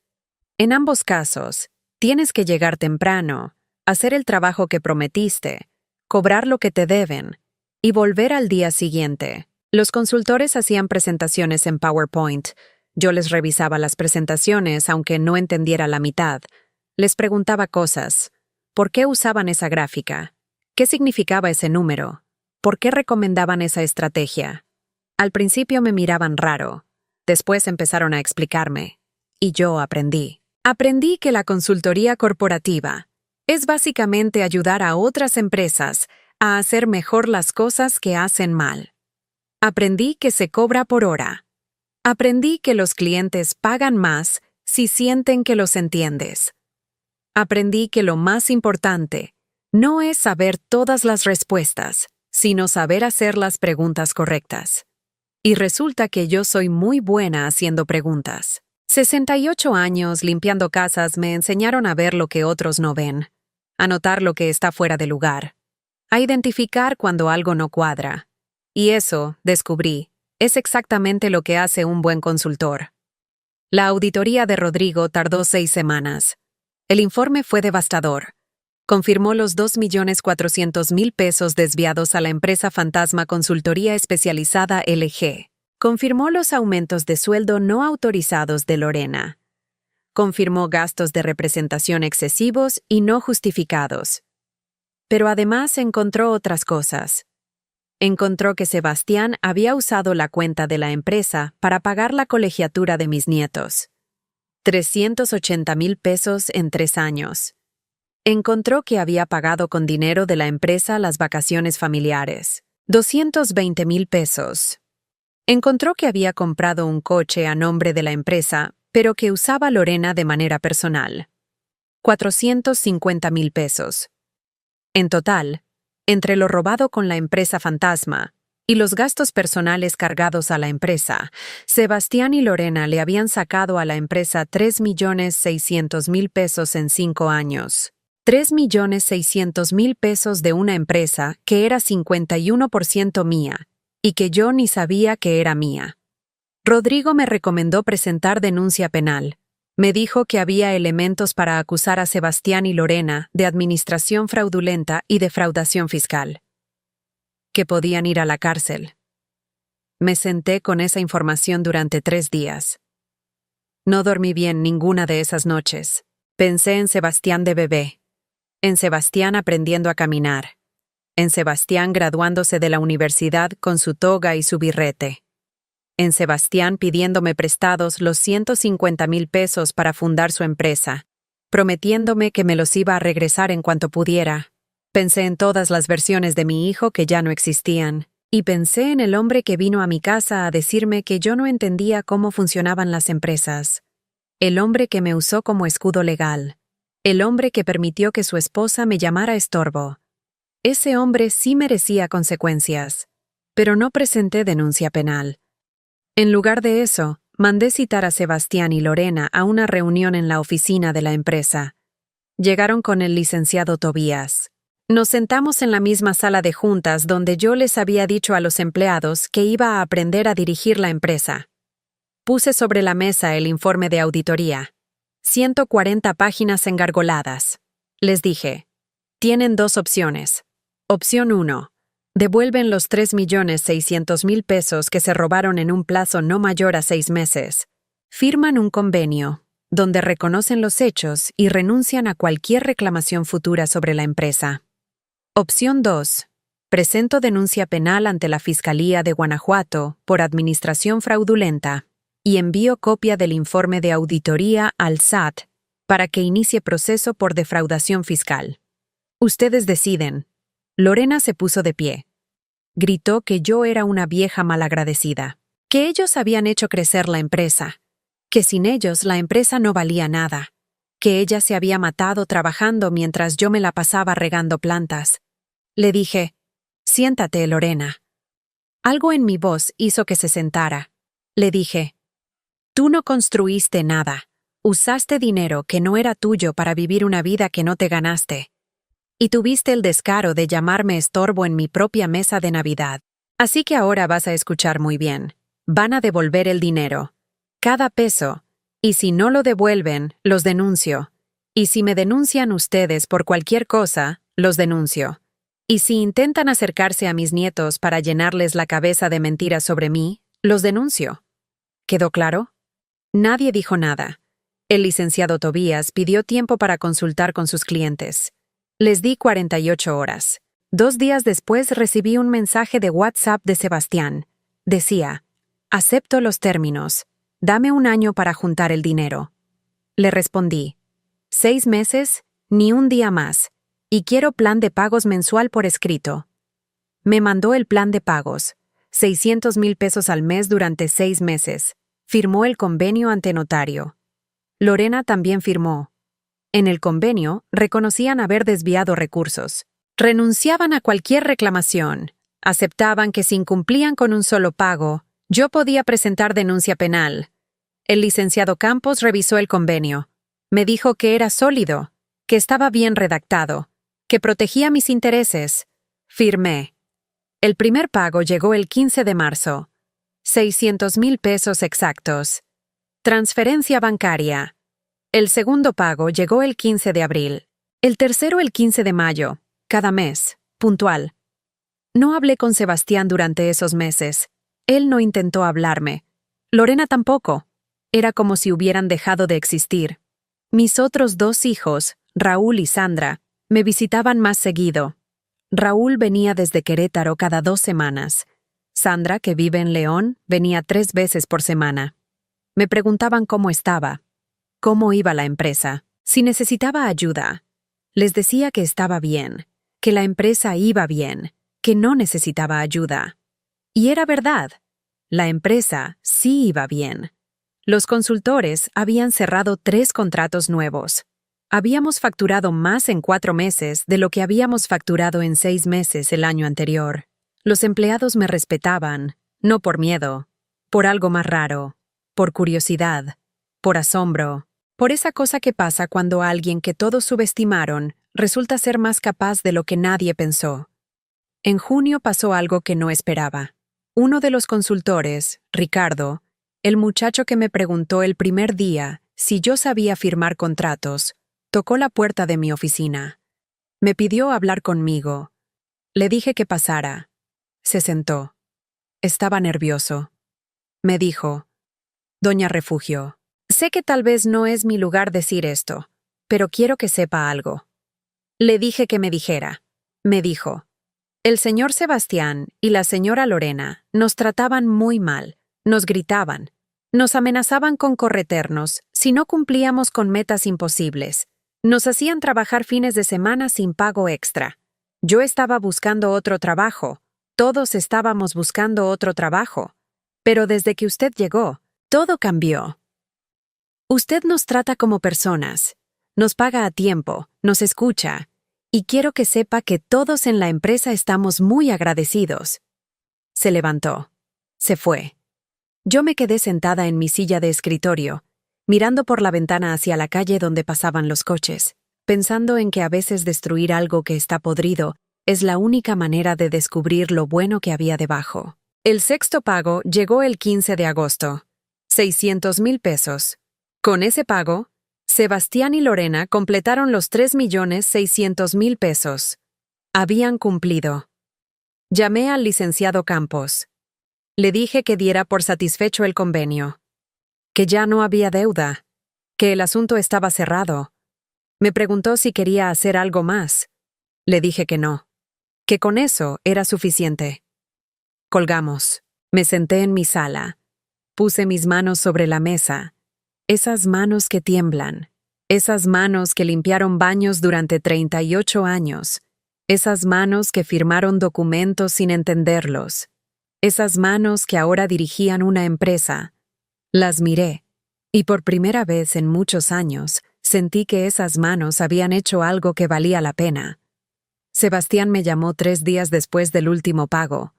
En ambos casos, tienes que llegar temprano, hacer el trabajo que prometiste, cobrar lo que te deben y volver al día siguiente. Los consultores hacían presentaciones en PowerPoint. Yo les revisaba las presentaciones aunque no entendiera la mitad. Les preguntaba cosas. ¿Por qué usaban esa gráfica? ¿Qué significaba ese número? ¿Por qué recomendaban esa estrategia? Al principio me miraban raro. Después empezaron a explicarme. Y yo aprendí. Aprendí que la consultoría corporativa es básicamente ayudar a otras empresas a hacer mejor las cosas que hacen mal. Aprendí que se cobra por hora. Aprendí que los clientes pagan más si sienten que los entiendes. Aprendí que lo más importante no es saber todas las respuestas, sino saber hacer las preguntas correctas. Y resulta que yo soy muy buena haciendo preguntas. 68 años limpiando casas me enseñaron a ver lo que otros no ven, a notar lo que está fuera de lugar, a identificar cuando algo no cuadra. Y eso, descubrí, es exactamente lo que hace un buen consultor. La auditoría de Rodrigo tardó 6 semanas. El informe fue devastador. Confirmó los 2.400.000 pesos desviados a la empresa fantasma Consultoría Especializada LG. Confirmó los aumentos de sueldo no autorizados de Lorena. Confirmó gastos de representación excesivos y no justificados. Pero además encontró otras cosas. Encontró que Sebastián había usado la cuenta de la empresa para pagar la colegiatura de mis nietos. 380.000 pesos en 3 años. Encontró que había pagado con dinero de la empresa las vacaciones familiares. 220.000 pesos. Encontró que había comprado un coche a nombre de la empresa, pero que usaba Lorena de manera personal. 450.000 pesos. En total, entre lo robado con la empresa fantasma y los gastos personales cargados a la empresa, Sebastián y Lorena le habían sacado a la empresa 3.600.000 pesos en 5 años. 3.600.000 pesos de una empresa que era 51% mía y que yo ni sabía que era mía. Rodrigo me recomendó presentar denuncia penal. Me dijo que había elementos para acusar a Sebastián y Lorena de administración fraudulenta y defraudación fiscal. Que podían ir a la cárcel. Me senté con esa información durante 3 días. No dormí bien ninguna de esas noches. Pensé en Sebastián de bebé, en Sebastián aprendiendo a caminar, en Sebastián graduándose de la universidad con su toga y su birrete, en Sebastián pidiéndome prestados los 150.000 pesos para fundar su empresa, prometiéndome que me los iba a regresar en cuanto pudiera. Pensé en todas las versiones de mi hijo que ya no existían, y pensé en el hombre que vino a mi casa a decirme que yo no entendía cómo funcionaban las empresas. El hombre que me usó como escudo legal. El hombre que permitió que su esposa me llamara estorbo. Ese hombre sí merecía consecuencias, pero no presenté denuncia penal. En lugar de eso, mandé citar a Sebastián y Lorena a una reunión en la oficina de la empresa. Llegaron con el licenciado Tobías. Nos sentamos en la misma sala de juntas donde yo les había dicho a los empleados que iba a aprender a dirigir la empresa. Puse sobre la mesa el informe de auditoría. 140 páginas engargoladas. Les dije, tienen dos opciones. Opción 1. Devuelven los 3.600.000 pesos que se robaron en un plazo no mayor a 6 meses. Firman un convenio, donde reconocen los hechos y renuncian a cualquier reclamación futura sobre la empresa. Opción 2. Presento denuncia penal ante la Fiscalía de Guanajuato por administración fraudulenta y envío copia del informe de auditoría al SAT para que inicie proceso por defraudación fiscal. Ustedes deciden. Lorena se puso de pie. Gritó que yo era una vieja malagradecida, que ellos habían hecho crecer la empresa, que sin ellos la empresa no valía nada, que ella se había matado trabajando mientras yo me la pasaba regando plantas. Le dije, siéntate, Lorena. Algo en mi voz hizo que se sentara. Le dije, tú no construiste nada. Usaste dinero que no era tuyo para vivir una vida que no te ganaste. Y tuviste el descaro de llamarme estorbo en mi propia mesa de Navidad. Así que ahora vas a escuchar muy bien. Van a devolver el dinero. Cada peso. Y si no lo devuelven, los denuncio. Y si me denuncian ustedes por cualquier cosa, los denuncio. Y si intentan acercarse a mis nietos para llenarles la cabeza de mentiras sobre mí, los denuncio. ¿Quedó claro? Nadie dijo nada. El licenciado Tobías pidió tiempo para consultar con sus clientes. Les di 48 horas. 2 días después recibí un mensaje de WhatsApp de Sebastián. Decía, acepto los términos. Dame 1 año para juntar el dinero. Le respondí, 6 meses, ni un día más. Y quiero plan de pagos mensual por escrito. Me mandó el plan de pagos, 600,000 pesos al mes durante 6 meses. Firmó el convenio ante notario. Lorena también firmó. En el convenio, reconocían haber desviado recursos. Renunciaban a cualquier reclamación. Aceptaban que si incumplían con un solo pago, yo podía presentar denuncia penal. El licenciado Campos revisó el convenio. Me dijo que era sólido, que estaba bien redactado, que protegía mis intereses. Firmé. El primer pago llegó el 15 de marzo. 600,000 pesos exactos. Transferencia bancaria. El segundo pago llegó el 15 de abril. El tercero el 15 de mayo. Cada mes. Puntual. No hablé con Sebastián durante esos meses. Él no intentó hablarme. Lorena tampoco. Era como si hubieran dejado de existir. Mis otros 2 hijos, Raúl y Sandra, me visitaban más seguido. Raúl venía desde Querétaro cada 2 semanas. Sandra, que vive en León, venía 3 veces por semana. Me preguntaban cómo estaba, cómo iba la empresa, si necesitaba ayuda. Les decía que estaba bien, que la empresa iba bien, que no necesitaba ayuda. Y era verdad. La empresa sí iba bien. Los consultores habían cerrado 3 contratos nuevos. Habíamos facturado más en 4 meses de lo que habíamos facturado en 6 meses el año anterior. Los empleados me respetaban, no por miedo, por algo más raro, por curiosidad, por asombro, por esa cosa que pasa cuando alguien que todos subestimaron resulta ser más capaz de lo que nadie pensó. En junio pasó algo que no esperaba. Uno de los consultores, Ricardo, el muchacho que me preguntó el primer día si yo sabía firmar contratos, tocó la puerta de mi oficina. Me pidió hablar conmigo. Le dije que pasara. Se sentó. Estaba nervioso. Me dijo, Doña Refugio, sé que tal vez no es mi lugar decir esto, pero quiero que sepa algo. Le dije que me dijera. Me dijo, el señor Sebastián y la señora Lorena nos trataban muy mal, nos gritaban, nos amenazaban con correternos si no cumplíamos con metas imposibles. Nos hacían trabajar fines de semana sin pago extra. Yo estaba buscando otro trabajo. Todos estábamos buscando otro trabajo. Pero desde que usted llegó, todo cambió. Usted nos trata como personas, nos paga a tiempo, nos escucha, y quiero que sepa que todos en la empresa estamos muy agradecidos. Se levantó. Se fue. Yo me quedé sentada en mi silla de escritorio, mirando por la ventana hacia la calle donde pasaban los coches. pensando en que a veces destruir algo que está podrido es la única manera de descubrir lo bueno que había debajo. El sexto pago llegó el 15 de agosto. 600,000 pesos. Con ese pago, Sebastián y Lorena completaron los 3,600,000 pesos. Habían cumplido. Llamé al licenciado Campos. Le dije que diera por satisfecho el convenio. Que ya no había deuda. Que el asunto estaba cerrado. Me preguntó si quería hacer algo más. Le dije que no. Que con eso era suficiente. Colgamos. Me senté en mi sala. Puse mis manos sobre la mesa. Esas manos que tiemblan. Esas manos que limpiaron baños durante 38 años. Esas manos que firmaron documentos sin entenderlos. Esas manos que ahora dirigían una empresa. Las miré, y por primera vez en muchos años sentí que esas manos habían hecho algo que valía la pena. Sebastián me llamó 3 días después del último pago.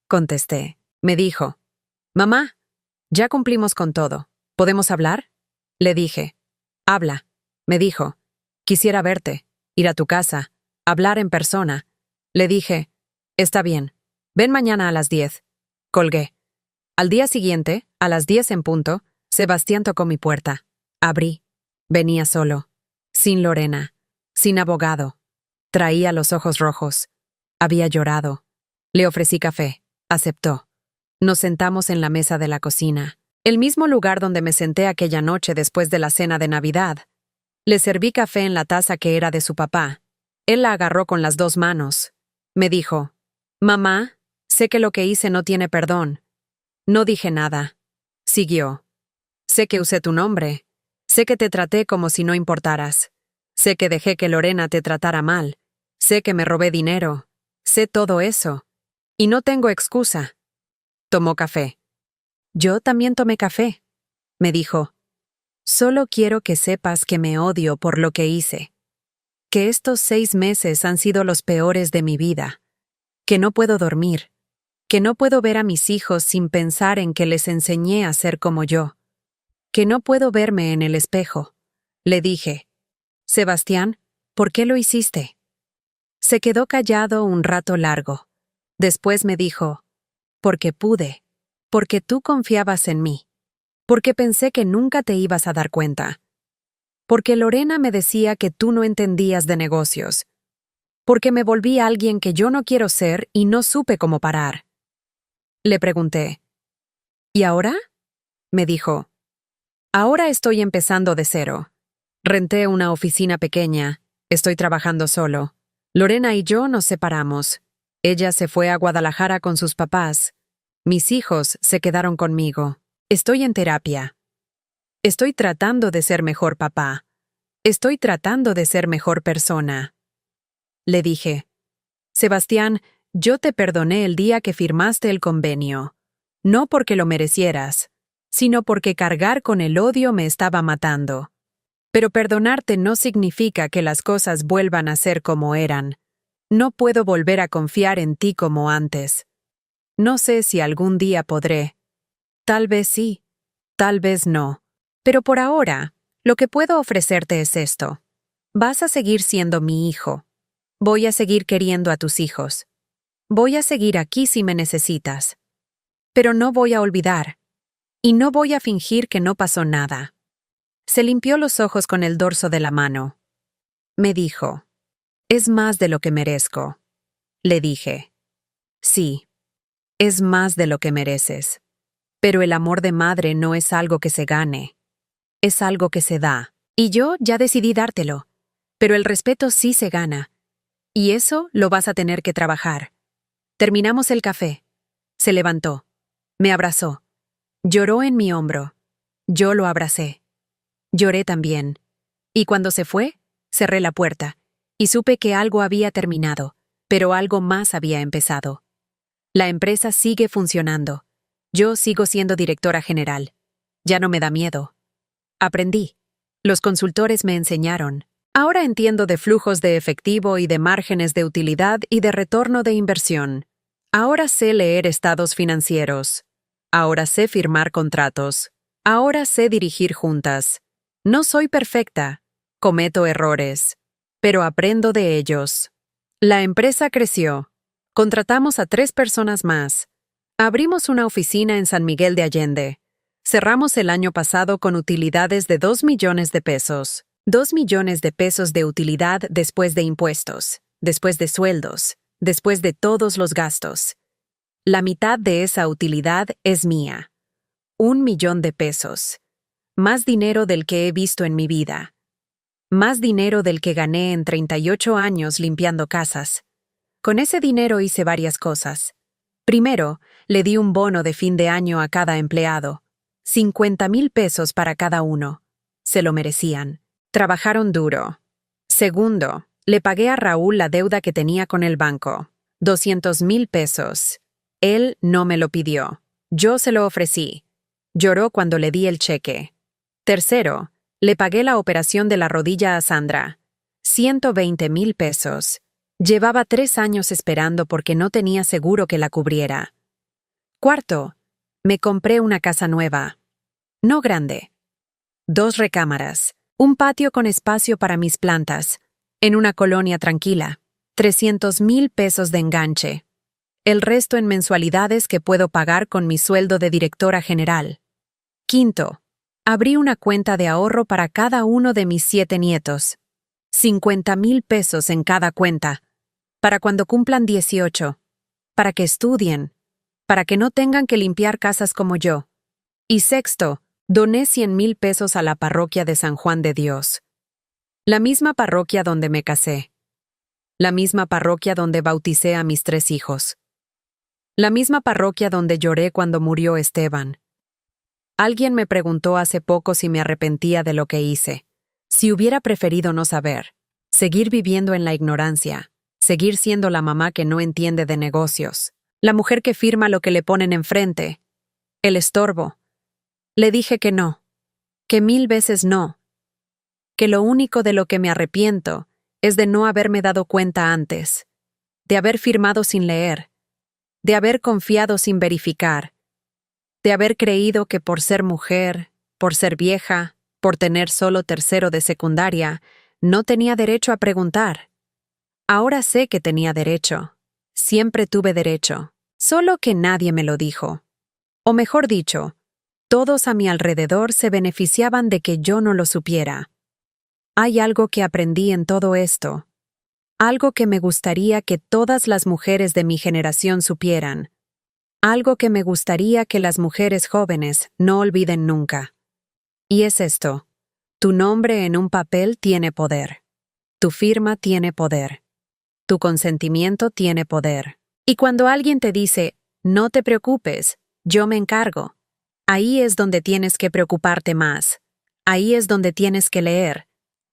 Contesté. Me dijo, «Mamá, ya cumplimos con todo. ¿Podemos hablar?» Le dije, «Habla», me dijo. «Quisiera verte, ir a tu casa, hablar en persona». Le dije, «Está bien, ven mañana a las 10». Colgué. Al día siguiente, a las 10 en punto, Sebastián tocó mi puerta. Abrí. Venía solo. Sin Lorena. Sin abogado. Traía los ojos rojos. Había llorado. Le ofrecí café. Aceptó. Nos sentamos en la mesa de la cocina, el mismo lugar donde me senté aquella noche después de la cena de Navidad. Le serví café en la taza que era de su papá. Él la agarró con las 2 manos. Me dijo, «Mamá, sé que lo que hice no tiene perdón». No dije nada. Siguió. «Sé que usé tu nombre. Sé que te traté como si no importaras. Sé que dejé que Lorena te tratara mal. Sé que me robé dinero. Sé todo eso. Y no tengo excusa». Tomó café. «Yo también tomé café», me dijo. «Solo quiero que sepas que me odio por lo que hice. Que estos 6 meses han sido los peores de mi vida. Que no puedo dormir. Que no puedo ver a mis hijos sin pensar en que les enseñé a ser como yo. Que no puedo verme en el espejo». Le dije, «Sebastián, ¿por qué lo hiciste?» Se quedó callado un rato largo. Después me dijo, «Porque pude. Porque tú confiabas en mí. Porque pensé que nunca te ibas a dar cuenta. Porque Lorena me decía que tú no entendías de negocios. Porque me volví alguien que yo no quiero ser y no supe cómo parar». Le pregunté, «¿Y ahora?» Me dijo, «Ahora estoy empezando de cero. Renté una oficina pequeña. Estoy trabajando solo. Lorena y yo nos separamos. Ella se fue a Guadalajara con sus papás. Mis hijos se quedaron conmigo. Estoy en terapia. Estoy tratando de ser mejor papá. Estoy tratando de ser mejor persona». Le dije, «Sebastián, yo te perdoné el día que firmaste el convenio. No porque lo merecieras, sino porque cargar con el odio me estaba matando. Pero perdonarte no significa que las cosas vuelvan a ser como eran. No puedo volver a confiar en ti como antes. No sé si algún día podré. Tal vez sí, tal vez no. Pero por ahora, lo que puedo ofrecerte es esto. Vas a seguir siendo mi hijo. Voy a seguir queriendo a tus hijos. Voy a seguir aquí si me necesitas. Pero no voy a olvidar. Y no voy a fingir que no pasó nada». Se limpió los ojos con el dorso de la mano. Me dijo, «Es más de lo que merezco». Le dije, «Sí, es más de lo que mereces. Pero el amor de madre no es algo que se gane. Es algo que se da. Y yo ya decidí dártelo. Pero el respeto sí se gana. Y eso lo vas a tener que trabajar». Terminamos el café. Se levantó. Me abrazó. Lloró en mi hombro. Yo lo abracé. Lloré también. Y cuando se fue, cerré la puerta, y supe que algo había terminado, pero algo más había empezado. La empresa sigue funcionando. Yo sigo siendo directora general. Ya no me da miedo. Aprendí. Los consultores me enseñaron. Ahora entiendo de flujos de efectivo y de márgenes de utilidad y de retorno de inversión. Ahora sé leer estados financieros. Ahora sé firmar contratos. Ahora sé dirigir juntas. No soy perfecta. Cometo errores. pero aprendo de ellos. La empresa creció. Contratamos a 3 personas más. Abrimos una oficina en San Miguel de Allende. Cerramos el año pasado con utilidades de 2 millones de pesos. 2 millones de pesos de utilidad después de impuestos, después de sueldos, después de todos los gastos. La mitad de esa utilidad es mía. 1 millón de pesos. Más dinero del que he visto en mi vida. Más dinero del que gané en 38 años limpiando casas. Con ese dinero hice varias cosas. Primero, le di un bono de fin de año a cada empleado. 50,000 pesos para cada uno. Se lo merecían. Trabajaron duro. Segundo, le pagué a Raúl la deuda que tenía con el banco. 200,000 pesos. Él no me lo pidió. Yo se lo ofrecí. Lloró cuando le di el cheque. Tercero, le pagué la operación de la rodilla a Sandra. 120,000 pesos. Llevaba 3 años esperando porque no tenía seguro que la cubriera. Cuarto, me compré una casa nueva. No grande. 2 recámaras, un patio con espacio para mis plantas, en una colonia tranquila. 300,000 pesos de enganche. El resto en mensualidades que puedo pagar con mi sueldo de directora general. Quinto, abrí una cuenta de ahorro para cada uno de mis 7 nietos. 50,000 pesos en cada cuenta, para cuando cumplan 18, para que estudien, para que no tengan que limpiar casas como yo. Y sexto, doné 100,000 pesos a la parroquia de San Juan de Dios. La misma parroquia donde me casé. La misma parroquia donde bauticé a mis 3 hijos. La misma parroquia donde lloré cuando murió Esteban. Alguien me preguntó hace poco si me arrepentía de lo que hice, si hubiera preferido no saber, seguir viviendo en la ignorancia, seguir siendo la mamá que no entiende de negocios, la mujer que firma lo que le ponen enfrente, el estorbo. Le dije que no, que 1000 veces no, que lo único de lo que me arrepiento es de no haberme dado cuenta antes, de haber firmado sin leer, de haber confiado sin verificar, de haber creído que por ser mujer, por ser vieja, por tener solo tercero de secundaria, no tenía derecho a preguntar. Ahora sé que tenía derecho. Siempre tuve derecho, solo que nadie me lo dijo. O mejor dicho, todos a mi alrededor se beneficiaban de que yo no lo supiera. Hay algo que aprendí en todo esto. Algo que me gustaría que todas las mujeres de mi generación supieran. Algo que me gustaría que las mujeres jóvenes no olviden nunca. Y es esto: tu nombre en un papel tiene poder. Tu firma tiene poder. Tu consentimiento tiene poder. Y cuando alguien te dice, no te preocupes, yo me encargo, ahí es donde tienes que preocuparte más. Ahí es donde tienes que leer.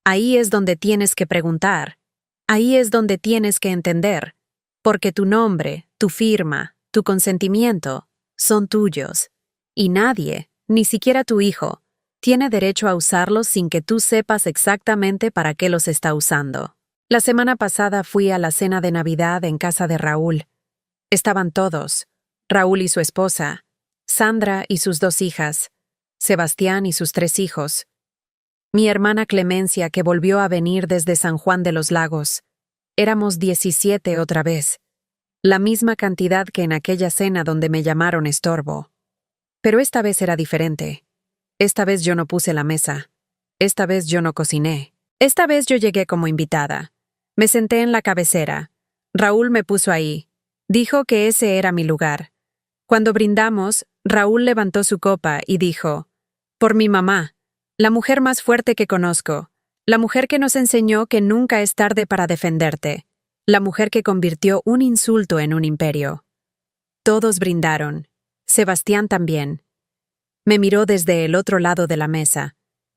Ahí es donde tienes que preguntar. Ahí es donde tienes que entender. Porque tu nombre, tu firma, tu consentimiento son tuyos. Y nadie, ni siquiera tu hijo, tiene derecho a usarlos sin que tú sepas exactamente para qué los está usando. La semana pasada fui a la cena de Navidad en casa de Raúl. Estaban todos: Raúl y su esposa, Sandra y sus 2 hijas, Sebastián y sus 3 hijos, mi hermana Clemencia, que volvió a venir desde San Juan de los Lagos. Éramos 17 otra vez, la misma cantidad que en aquella cena donde me llamaron estorbo. Pero esta vez era diferente. Esta vez yo no puse la mesa. Esta vez yo no cociné. Esta vez yo llegué como invitada. Me senté en la cabecera. Raúl me puso ahí. Dijo que ese era mi lugar. Cuando brindamos, Raúl levantó su copa y dijo: por mi mamá, la mujer más fuerte que conozco, la mujer que nos enseñó que nunca es tarde para defenderte, la mujer que convirtió un insulto en un imperio. Todos brindaron. Sebastián también. Me miró desde el otro lado de la mesa.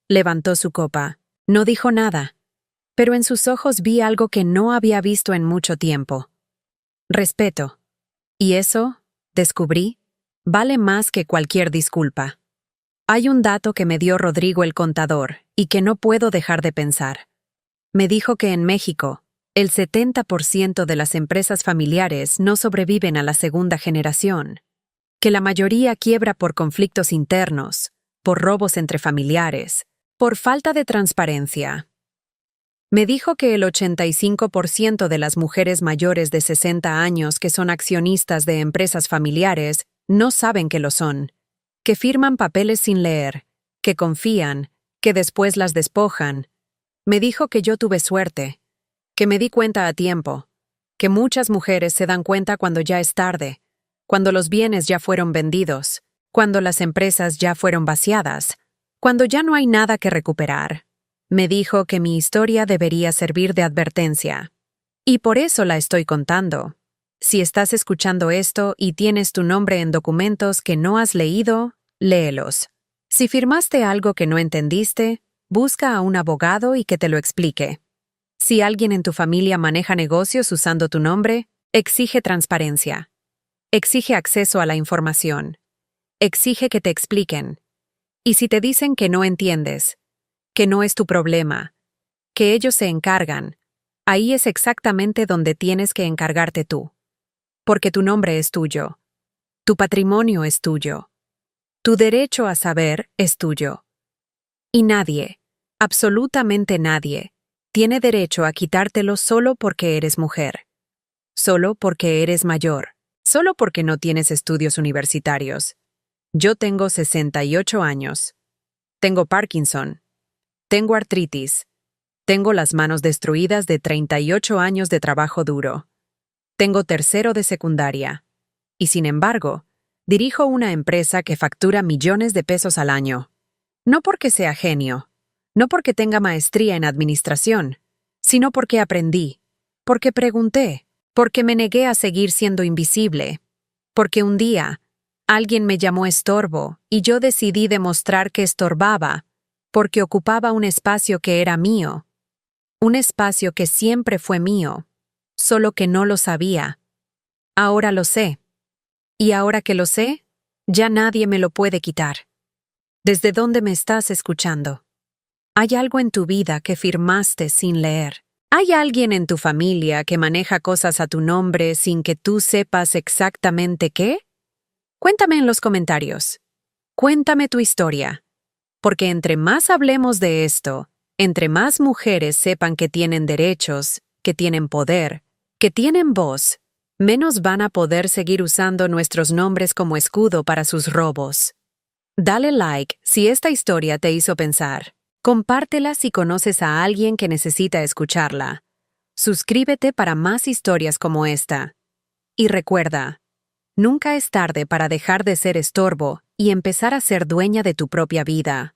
Levantó su copa. No dijo nada, pero en sus ojos vi algo que no había visto en mucho tiempo. Respeto. Y eso, descubrí, vale más que cualquier disculpa. Hay un dato que me dio Rodrigo el contador y que no puedo dejar de pensar. Me dijo que en México, el 70% de las empresas familiares no sobreviven a la segunda generación, que la mayoría quiebra por conflictos internos, por robos entre familiares, por falta de transparencia. Me dijo que el 85% de las mujeres mayores de 60 años que son accionistas de empresas familiares no saben que lo son, que firman papeles sin leer, que confían, que después las despojan. Me dijo que yo tuve suerte, que me di cuenta a tiempo, que muchas mujeres se dan cuenta cuando ya es tarde, cuando los bienes ya fueron vendidos, cuando las empresas ya fueron vaciadas, cuando ya no hay nada que recuperar. Me dijo que mi historia debería servir de advertencia. Y por eso la estoy contando. Si estás escuchando esto y tienes tu nombre en documentos que no has leído, léelos. Si firmaste algo que no entendiste, busca a un abogado y que te lo explique. Si alguien en tu familia maneja negocios usando tu nombre, exige transparencia. Exige acceso a la información. Exige que te expliquen. Y si te dicen que no entiendes, que no es tu problema, que ellos se encargan, ahí es exactamente donde tienes que encargarte tú. Porque tu nombre es tuyo. Tu patrimonio es tuyo. Tu derecho a saber es tuyo. Y nadie, absolutamente nadie, tiene derecho a quitártelo solo porque eres mujer. Solo porque eres mayor. Solo porque no tienes estudios universitarios. Yo tengo 68 años. Tengo Parkinson. Tengo artritis. Tengo las manos destruidas de 38 años de trabajo duro. Tengo tercero de secundaria. Y sin embargo, dirijo una empresa que factura millones de pesos al año. No porque sea genio, no porque tenga maestría en administración, sino porque aprendí, porque pregunté, porque me negué a seguir siendo invisible, porque un día alguien me llamó estorbo y yo decidí demostrar que estorbaba, porque ocupaba un espacio que era mío, un espacio que siempre fue mío, solo que no lo sabía. Ahora lo sé. Y ahora que lo sé, ya nadie me lo puede quitar. ¿Desde dónde me estás escuchando? ¿Hay algo en tu vida que firmaste sin leer? ¿Hay alguien en tu familia que maneja cosas a tu nombre sin que tú sepas exactamente qué? Cuéntame en los comentarios. Cuéntame tu historia. Porque entre más hablemos de esto, entre más mujeres sepan que tienen derechos, que tienen poder, que tienen voz, menos van a poder seguir usando nuestros nombres como escudo para sus robos. Dale like si esta historia te hizo pensar. Compártela si conoces a alguien que necesita escucharla. Suscríbete para más historias como esta. Y recuerda, nunca es tarde para dejar de ser estorbo y empezar a ser dueña de tu propia vida.